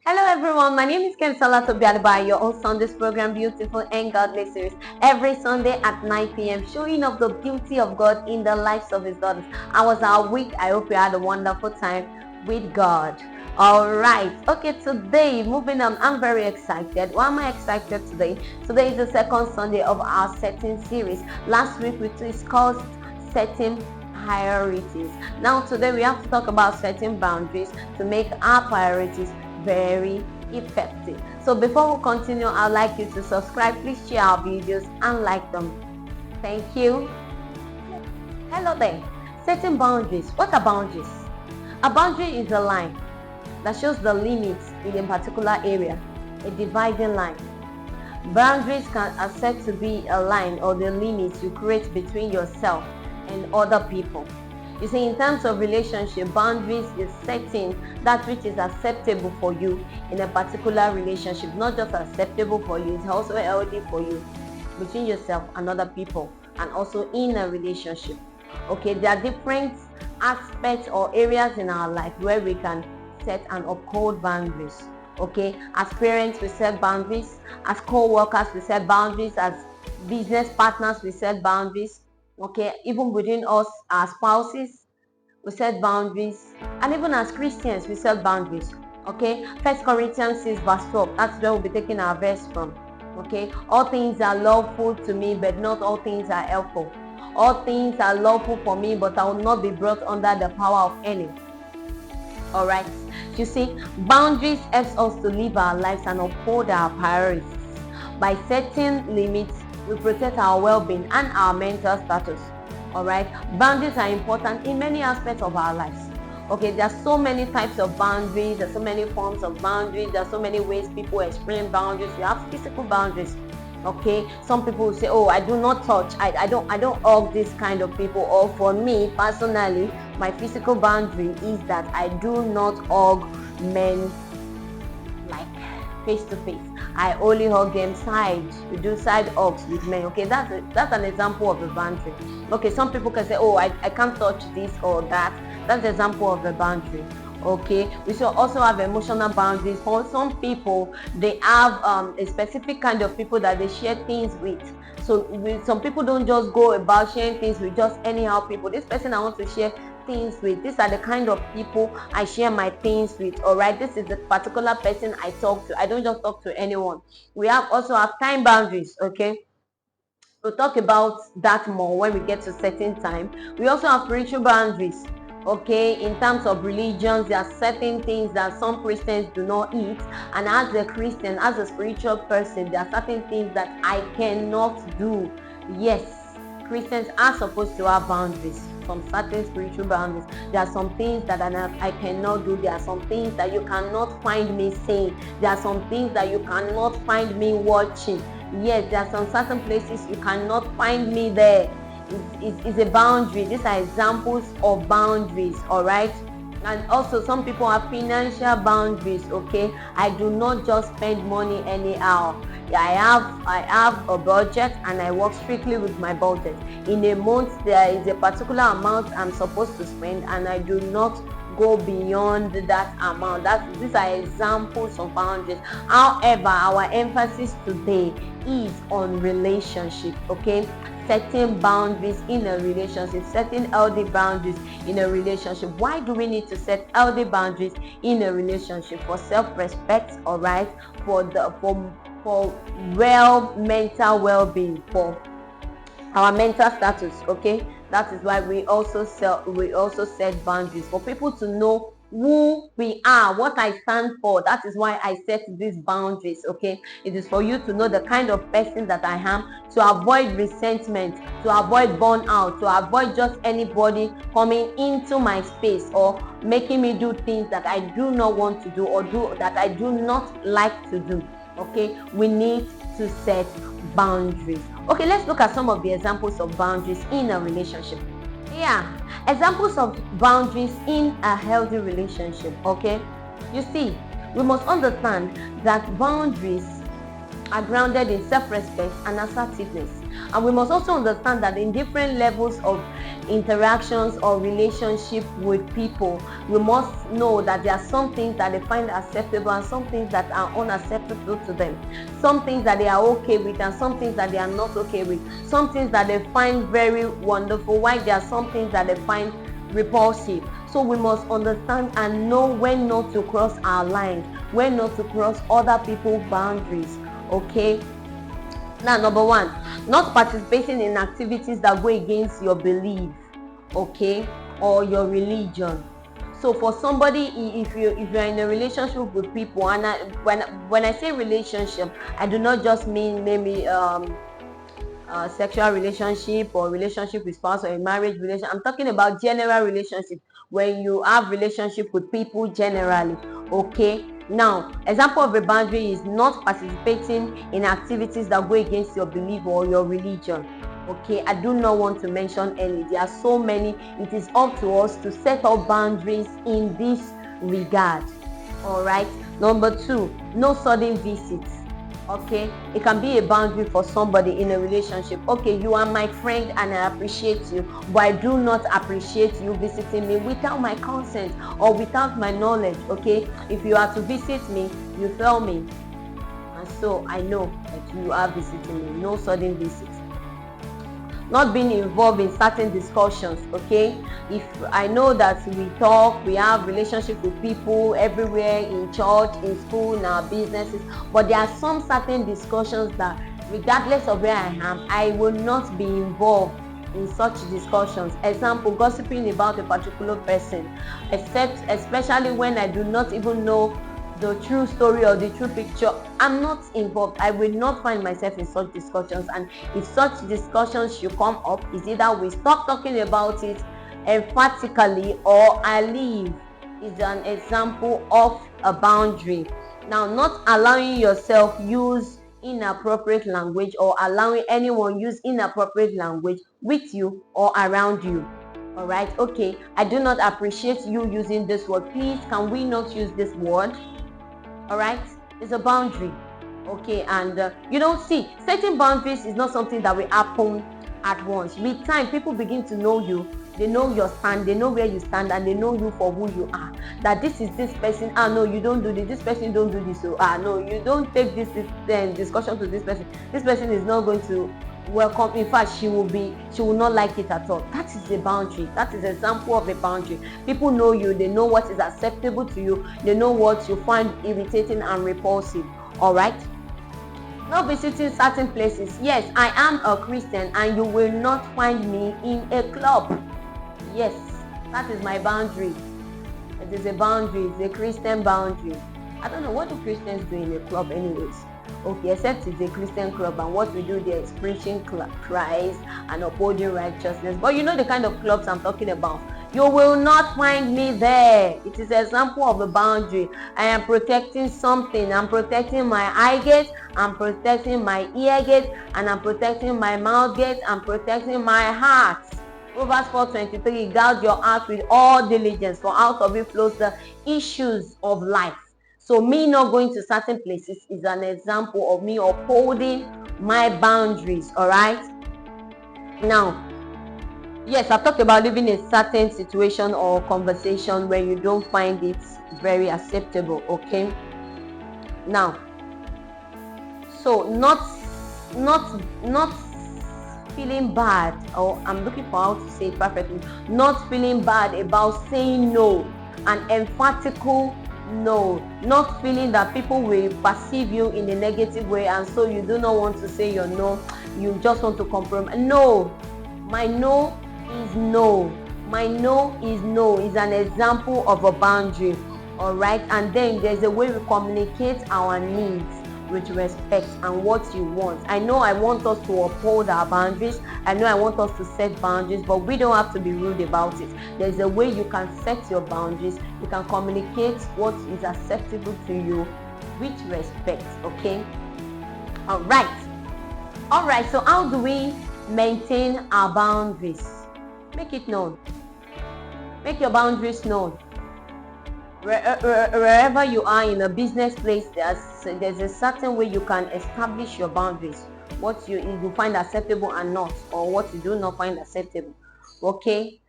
Hello everyone, my name is Kemsala Tobiadaba, your host on this program, Beautiful and Godly Series. Every Sunday at 9 p.m., showing off the beauty of God in the lives of His daughters. How was our week? I hope you had a wonderful time with God. Alright, okay, today, moving on, I'm very excited. Why am I excited today? Today is the second Sunday of our setting series. Last week we discussed setting priorities. Now today we have to talk about setting boundaries to make our priorities very effective. So before we continue, I'd like you to subscribe. Please share our videos and like them. Thank you. Hello there. Setting boundaries. What are boundaries? A boundary is a line that shows the limits in a particular area, a dividing line. Boundaries are said to be a line or the limits you create between yourself and other people. You see, in terms of relationship, boundaries is setting that which is acceptable for you in a particular relationship. Not just acceptable for you, it's also healthy for you between yourself and other people, and also in a relationship. Okay, there are different aspects or areas in our life where we can set and uphold boundaries. Okay, as parents we set boundaries, as co-workers we set boundaries, as business partners we set boundaries. Okay, even within us, our spouses, we set boundaries, and even as Christians we set boundaries. Okay, First Corinthians 6 verse 12, that's where we'll be taking our verse from. Okay, all things are lawful to me, but not all things are helpful. All things are lawful for me, but I will not be brought under the power of any. All right, you see, boundaries helps us to live our lives and uphold our priorities. By setting limits, we protect our well-being and our mental status. All right, boundaries are important in many aspects of our lives. Okay, there are so many types of boundaries, there are so many forms of boundaries, there are so many ways people explain boundaries. You have physical boundaries. Okay, some people will say, oh, I do not touch, I don't hug this kind of people. Or for me personally, my physical boundary is that I do not hug men like face to face. I only hug them side. We do side hugs with men. Okay, that's an example of a boundary. Okay, some people can say, oh, I can't touch this or that. That's an example of a boundary. Okay, we should also have emotional boundaries. For some people, they have a specific kind of people that they share things with. So some people don't just go about sharing things with just anyhow people. This person I want to share things with, these are the kind of people I share my things with. All right, this is the particular person I talk to. I don't just talk to anyone. We also have time boundaries. Okay, we'll talk about that more when we get to certain time. We also have spiritual boundaries. Okay, in terms of religions, there are certain things that some Christians do not eat, and as a Christian, as a spiritual person, there are certain things that I cannot do. Yes, Christians are supposed to have boundaries, some certain spiritual boundaries. There are some things that I cannot do. There are some things that you cannot find me saying. There are some things that you cannot find me watching. Yes, there are some certain places you cannot find me there. It's a boundary. These are examples of boundaries. All right, and also some people have financial boundaries. Okay, I do not just spend money anyhow. I have a budget and I work strictly with my budget. In a month there is a particular amount I'm supposed to spend, and I do not go beyond that amount. These are examples of boundaries. However, our emphasis today is on relationship. Okay, setting boundaries in a relationship, setting healthy boundaries in a relationship. Why do we need to set healthy boundaries in a relationship? For self-respect, all right, for mental well-being, for our mental status. Okay, that is why we also set boundaries for people to know who we are, what I stand for. That is why I set these boundaries. Okay, it is for you to know the kind of person that I am, to avoid resentment, to avoid burnout, to avoid just anybody coming into my space or making me do things that I do not want to do, or do that I do not like to do. Okay, we need to set boundaries. Okay, let's look at some of the examples of boundaries in a relationship. Yeah, examples of boundaries in a healthy relationship. Okay, you see, we must understand that boundaries are grounded in self-respect and assertiveness. And we must also understand that in different levels of interactions or relationship with people, we must know that there are some things that they find acceptable and some things that are unacceptable to them. Some things that they are okay with and some things that they are not okay with. Some things that they find very wonderful, while there are some things that they find repulsive. So we must understand and know when not to cross our lines, when not to cross other people's boundaries. Okay. Now, number one, not participating in activities that go against your belief, okay, or your religion. So for somebody, if you're in a relationship with people, and when I say relationship, I do not just mean maybe sexual relationship or relationship with spouse or a marriage relation. I'm talking about general relationship, when you have relationship with people generally. Okay. Now, example of a boundary is not participating in activities that go against your belief or your religion. Okay, I do not want to mention any. There are so many. It is up to us to set up boundaries in this regard. All right. Number two, no sudden visits. Okay, it can be a boundary for somebody in a relationship. Okay, you are my friend and I appreciate you, but I do not appreciate you visiting me without my consent or without my knowledge. Okay, if you are to visit me, you tell me, and so I know that you are visiting me. No sudden visits. Not being involved in certain discussions. Okay, if I know that we talk, we have relationship with people everywhere, in church, in school, in our businesses, but there are some certain discussions that regardless of where I am, I will not be involved in such discussions. Example, gossiping about a particular person, except especially when I do not even know the true story or the true picture. I'm not involved. I will not find myself in such discussions. And if such discussions should come up, it's either we stop talking about it emphatically or I leave. Is an example of a boundary. Now, not allowing yourself use inappropriate language or allowing anyone use inappropriate language with you or around you. All right. Okay, I do not appreciate you using this word. Please, can we not use this word? All right, it's a boundary. Okay, and see, setting boundaries is not something that will happen at once. With time, people begin to know you. They know your stand, they know where you stand, and they know you for who you are. That this is this person. No, you don't do this. This person don't do this. So no, you don't take this discussion to this person. This person is not going to welcome. In fact, she will not like it at all. That is a boundary. That is an example of a boundary. People know you. They know what is acceptable to you. They know what you find irritating and repulsive. All right. Not visiting certain places. Yes, I am a Christian and you will not find me in a club. Yes, that is my boundary. It is a boundary. It's a Christian boundary. I don't know, what do Christians do in a club anyways? Okay, except it's a Christian club and what we do there is preaching Christ and upholding righteousness. But you know the kind of clubs I'm talking about. You will not find me there. It is an example of a boundary. I am protecting something. I'm protecting my eye gate. I'm protecting my ear gate. And I'm protecting my mouth gate. I'm protecting my heart. Proverbs 4:23, guard your heart with all diligence, for out of it flows the issues of life. So me not going to certain places is an example of me upholding my boundaries. All right. Now, yes, I've talked about living in a certain situation or conversation where you don't find it very acceptable. Okay. Now, so not feeling bad, or I'm looking for how to say it perfectly, not feeling bad about saying no, an emphatical no, not feeling that people will perceive you in a negative way and so you do not want to say your no, you just want to compromise. No, my no is no. My no is no is an example of a boundary. All right, and then there's a way we communicate our needs with respect and what you want. I know I want us to uphold our boundaries. I know I want us to set boundaries, but we don't have to be rude about it. There's a way you can set your boundaries. You can communicate what is acceptable to you with respect. Okay. All right. So how do we maintain our boundaries? Make it known. Make your boundaries known. Wherever you are in a business place, there's a certain way you can establish your boundaries, what you find acceptable and not, or what you do not find acceptable. Okay,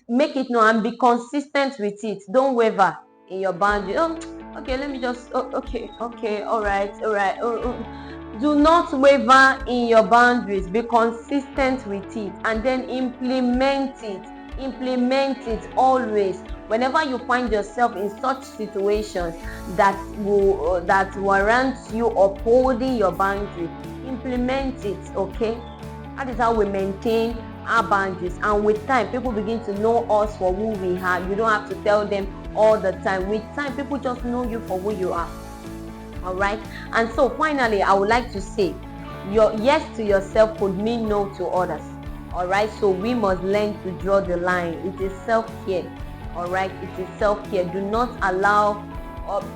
make it known and be consistent with it. Don't waver in your boundary. Oh, okay, let me just, okay, all right. Do not waver in your boundaries. Be consistent with it and then implement it always. Whenever you find yourself in such situations that warrant you upholding your boundary, implement it. Okay, that is how we maintain our boundaries. And with time, people begin to know us for who we are. You don't have to tell them all the time. With time, people just know you for who you are. All right. And so finally, I would like to say, your yes to yourself could mean no to others. All right. So we must learn to draw the line. It is self-care. All right. It is self-care. Do not allow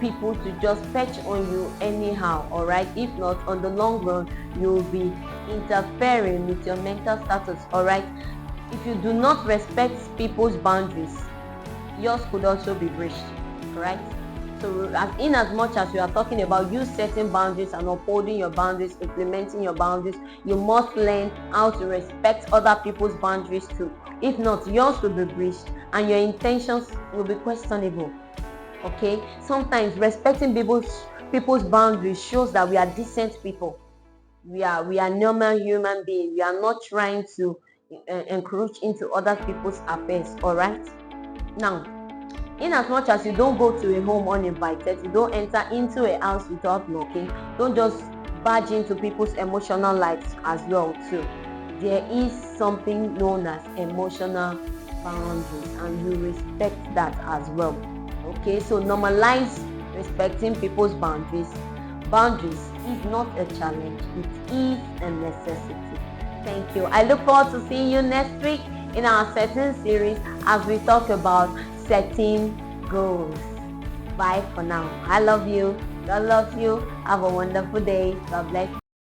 people to just fetch on you anyhow. All right. If not, on the long run, you will be interfering with your mental status. All right. If you do not respect people's boundaries, yours could also be breached. Right. So in as much as we are talking about you setting boundaries and upholding your boundaries, implementing your boundaries, you must learn how to respect other people's boundaries too. If not, yours will be breached and your intentions will be questionable. Okay, sometimes respecting people's boundaries shows that we are decent people. We are normal human beings. We are not trying to encroach into other people's affairs. All right. Now, in as much as you don't go to a home uninvited, you don't enter into a house without knocking, don't just barge into people's emotional lives as well too. There is something known as emotional boundaries and you respect that as well. Okay, so normalize respecting people's boundaries. Boundaries is not a challenge, it is a necessity. Thank you. I look forward to seeing you next week in our setting series as we talk about setting goals. Bye for now. I love you. God loves you. Have a wonderful day. God bless you.